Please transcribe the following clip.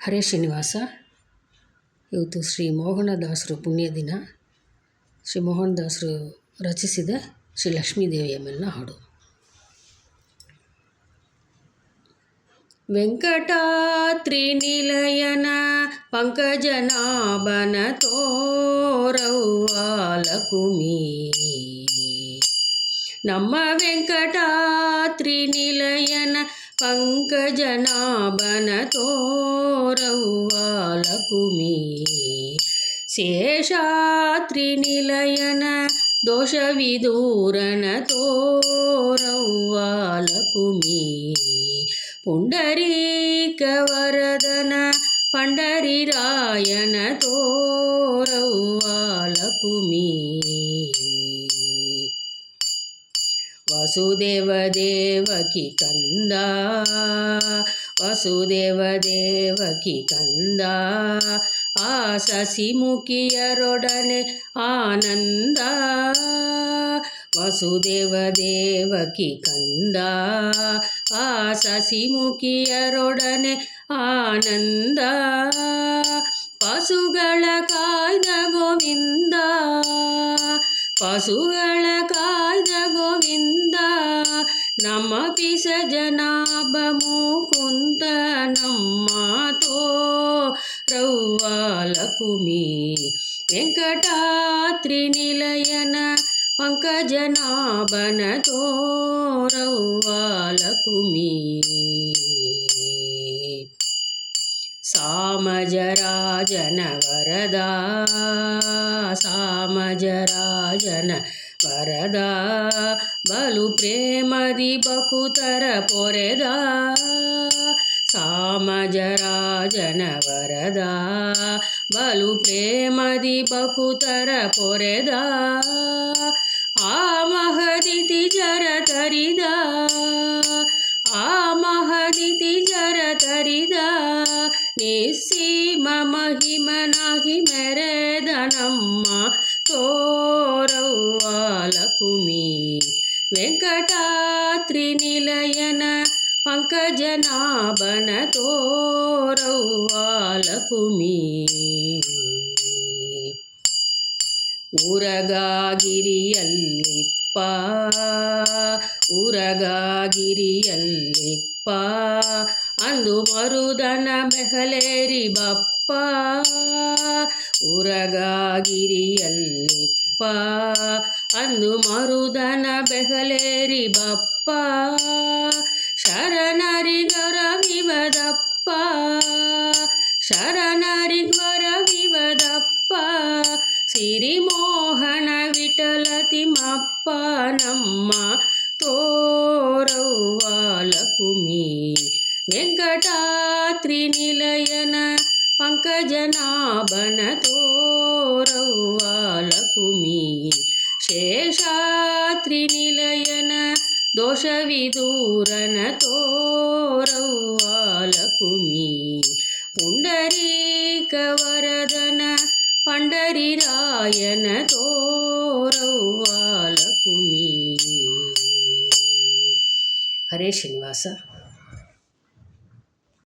ಹರೇ ಶ್ರೀನಿವಾಸ. ಇವತ್ತು ಶ್ರೀ ಮೋಹನದಾಸರು ಪುಣ್ಯ ದಿನ. ಶ್ರೀ ಮೋಹನದಾಸರು ರಚಿಸಿದ ಶ್ರೀ ಲಕ್ಷ್ಮೀದೇವಿಯ ಮೇಲಿನ ಹಾಡು. ವೆಂಕಟಾದ್ರಿ ನಿಲಯನ ಪಂಕಜನಾಭನ ತೋರವ್ವ ಲಕುಮಿ. ನಮ್ಮ ವೆಂಕಟಾದ್ರಿ ನಿಲಯನ ಪಂಕಜನಾಭನ ತೋರವ್ವ ಲಕುಮಿ. ಶೇಷಾದ್ರಿ ನಿಲಯನ ದೋಷವಿದೂರನ ತೋರವ್ವ ಲಕುಮಿ. ಪುಂಡರೀಕ ವರದನ ಪಂಡರಿರಾಯನ ತೋರವ್ವ ಲಕುಮಿ. ವಸುದೇವ ದೇವಕಿ ಕಂದ, ವಸುದೇವ ದೇವಕಿ ಕಂದ, ಆ ಸಸಿಮುಖಿಯರೊಡನೆ ಆನಂದ. ವಸುದೇವ ದೇವಕಿ ಕಂದ, ಆ ಸಸಿಮುಖಿಯರೊಡನೆ ಆನಂದ. ಪಶುಗಳ ಕಾಯ್ದ ಗೋವಿಂದ, ಪಶುಗಳ ಕಾಯ್ದ ಗೋವಿಂದ. ನಮ್ಮ ಪಿಸ ಜನಾಭ ಮುಕುಂದ ನಮ್ಮ ತೋರವ್ವ ಲಕುಮಿ. ವೆಂಕಟಾದ್ರಿ ನಿಲಯನ ಪಂಕಜನಾಭನ ತೋರವ್ವ ಲಕುಮಿ. ಸಾಮಜರಾಜನ ವರದ, ಸಾಮಜರಾಜನ ವರದ, ಬಲು ಪ್ರೇಮದಿ ಬಕುತರ ಪೊರೆದ. ಸಾಮಜರಾಜನ ವರದ, ಬಲು ಪ್ರೇಮದಿ ಬಕುತರ ಪೊರೆದ. ಆ ಮಹದಿತಿ ಜರ ತರಿದ, ಆ ಮಹದಿತಿ ಜರ ತರಿದ. ನಿಸ್ಸೀಮ ಮಹಿಮನಾಗಿ ಮೆರೆದ ನಮ್ಮ ತೋರವ್ವ ಲಕುಮಿ. ವೆಂಕಟಾದ್ರಿ ನಿಲಯನ ಪಂಕಜನಾಭನ ತೋರವ್ವ ಲಕುಮಿ. ಉರಗಾಗಿರಿಯಲ್ಲಿಪ್ಪ, ಉರಗಾಗಿರಿಯಲ್ಲಿಪ್ಪ, ಅಂದು ಮರುದನ ಬೆಹಲೇರಿ ಬಪ್ಪ. ಉರಗಾಗಿರಿಯಲ್ಲಿಪ್ಪ, ಅಂದು ಮರುದನ ಬೆಹಲೇರಿ ಬಪ್ಪ. ಶರಣರಿಗರವಿವದಪ್ಪ, ಶರಣರಿಗರವಿವದಪ್ಪ. ಸಿರಿಮೋಹನ ವಿಠಲ ತಿಮ್ಮಪ್ಪ ನಮ್ಮ ತೋರವ್ವ ಲಕುಮಿ. ವೆಂಕಟಾದ್ರಿ ನಿಲಯನ ಪಂಕಜನಾಭನ ತೋರವ್ವ ಲಕುಮಿ. ಶೇಷಾದ್ರಿ ನಿಲಯನ ದೋಷವಿದೂರನ ತೋರವ್ವ ಲಕುಮಿ. ಪುಂಡರೀಕ ವರದನ ಪಂಡರಿರಾಯನ ತೋರವ್ವ ಲಕುಮಿ. ಹರೇ ಶ್ರೀನಿವಾಸ.